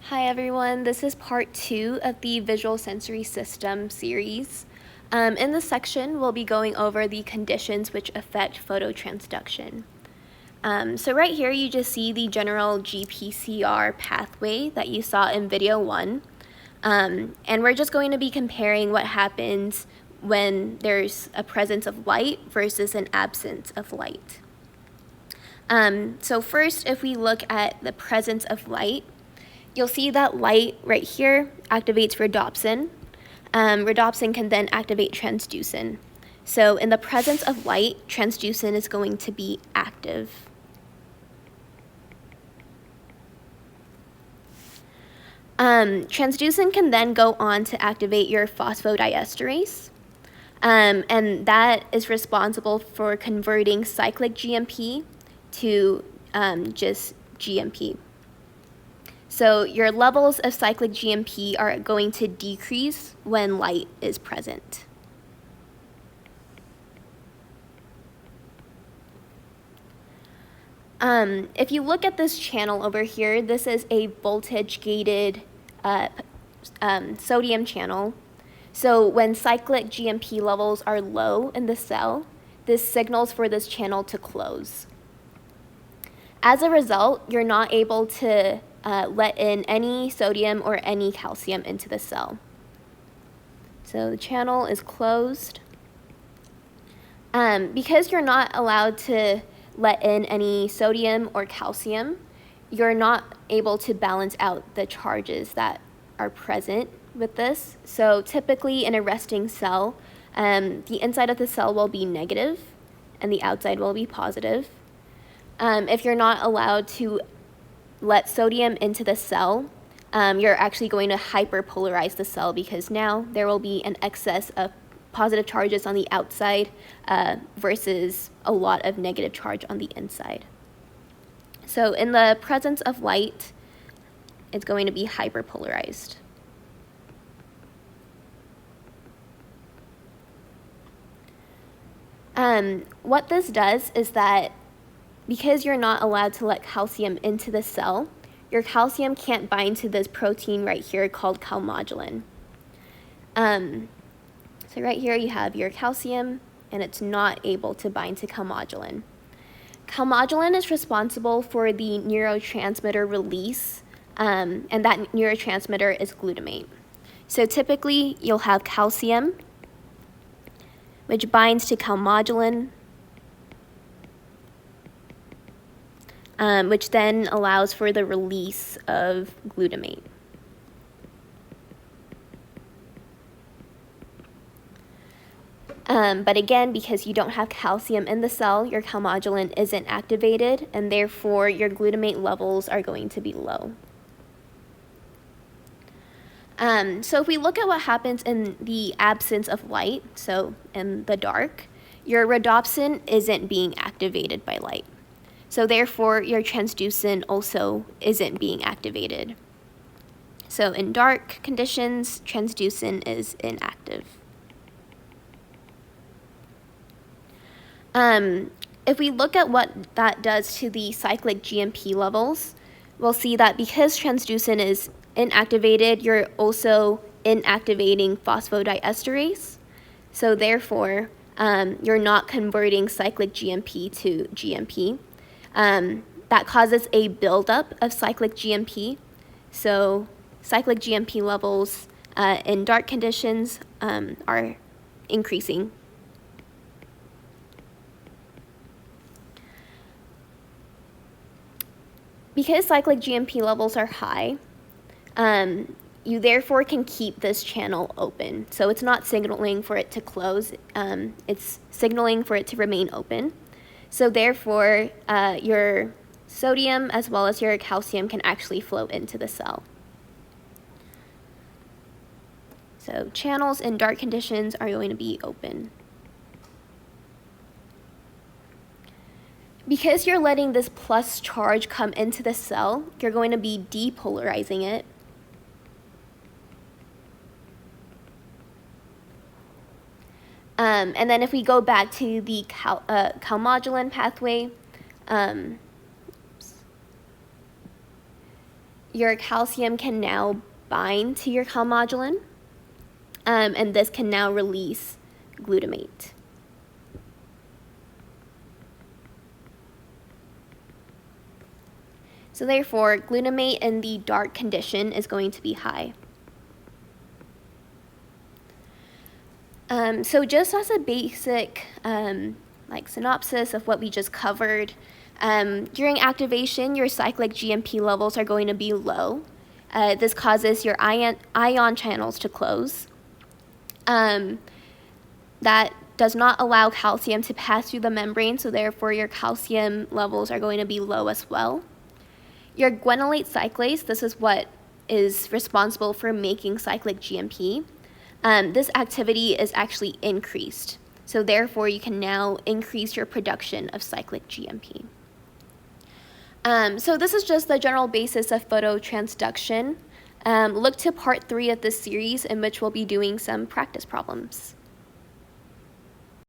Hi everyone, this is part 2 of the Visual Sensory System series. In this section, we'll be going over the conditions which affect phototransduction. So right here, you just see the general GPCR pathway that you saw in video 1. And we're just going to be comparing what happens when there's a presence of light versus an absence of light. So first, if we look at the presence of light, you'll see that light right here activates rhodopsin. Rhodopsin can then activate transducin. So in the presence of light, transducin is going to be active. Transducin can then go on to activate your phosphodiesterase, and that is responsible for converting cyclic GMP to just GMP. So your levels of cyclic GMP are going to decrease when light is present. If you look at this channel over here, this is a voltage-gated sodium channel. So when cyclic GMP levels are low in the cell, this signals for this channel to close. As a result, you're not able to let in any sodium or any calcium into the cell. So the channel is closed. Because you're not allowed to let in any sodium or calcium, you're not able to balance out the charges that are present with this. So typically in a resting cell, the inside of the cell will be negative and the outside will be positive. If you're not allowed to let sodium into the cell, you're actually going to hyperpolarize the cell because now there will be an excess of positive charges on the outside versus a lot of negative charge on the inside. So in the presence of light, it's going to be hyperpolarized. What this does is that because you're not allowed to let calcium into the cell, your calcium can't bind to this protein right here called calmodulin. So right here you have your calcium, and it's not able to bind to calmodulin. Calmodulin is responsible for the neurotransmitter release, and that neurotransmitter is glutamate. So typically you'll have calcium, which binds to calmodulin, which then allows for the release of glutamate. But again, because you don't have calcium in the cell, your calmodulin isn't activated, and therefore your glutamate levels are going to be low. So if we look at what happens in the absence of light, so in the dark, your rhodopsin isn't being activated by light. So therefore, your transducin also isn't being activated. So in dark conditions, transducin is inactive. If we look at what that does to the cyclic GMP levels, we'll see that because transducin is inactivated, you're also inactivating phosphodiesterase. So therefore, you're not converting cyclic GMP to GMP. That causes a buildup of cyclic GMP. So cyclic GMP levels in dark conditions are increasing. Because cyclic GMP levels are high, you therefore can keep this channel open. So it's not signaling for it to close, it's signaling for it to remain open. So therefore, your sodium as well as your calcium can actually flow into the cell. So channels in dark conditions are going to be open. Because you're letting this plus charge come into the cell, you're going to be depolarizing it. And then if we go back to the calmodulin pathway, your calcium can now bind to your calmodulin, and this can now release glutamate. So therefore, glutamate in the dark condition is going to be high. So just as a basic synopsis of what we just covered, during activation, your cyclic GMP levels are going to be low. This causes your ion channels to close. That does not allow calcium to pass through the membrane, so therefore your calcium levels are going to be low as well. Your guanylate cyclase, this is what is responsible for making cyclic GMP. This activity is actually increased, so therefore you can now increase your production of cyclic GMP. So this is just the general basis of phototransduction. Look to part 3 of this series, in which we'll be doing some practice problems.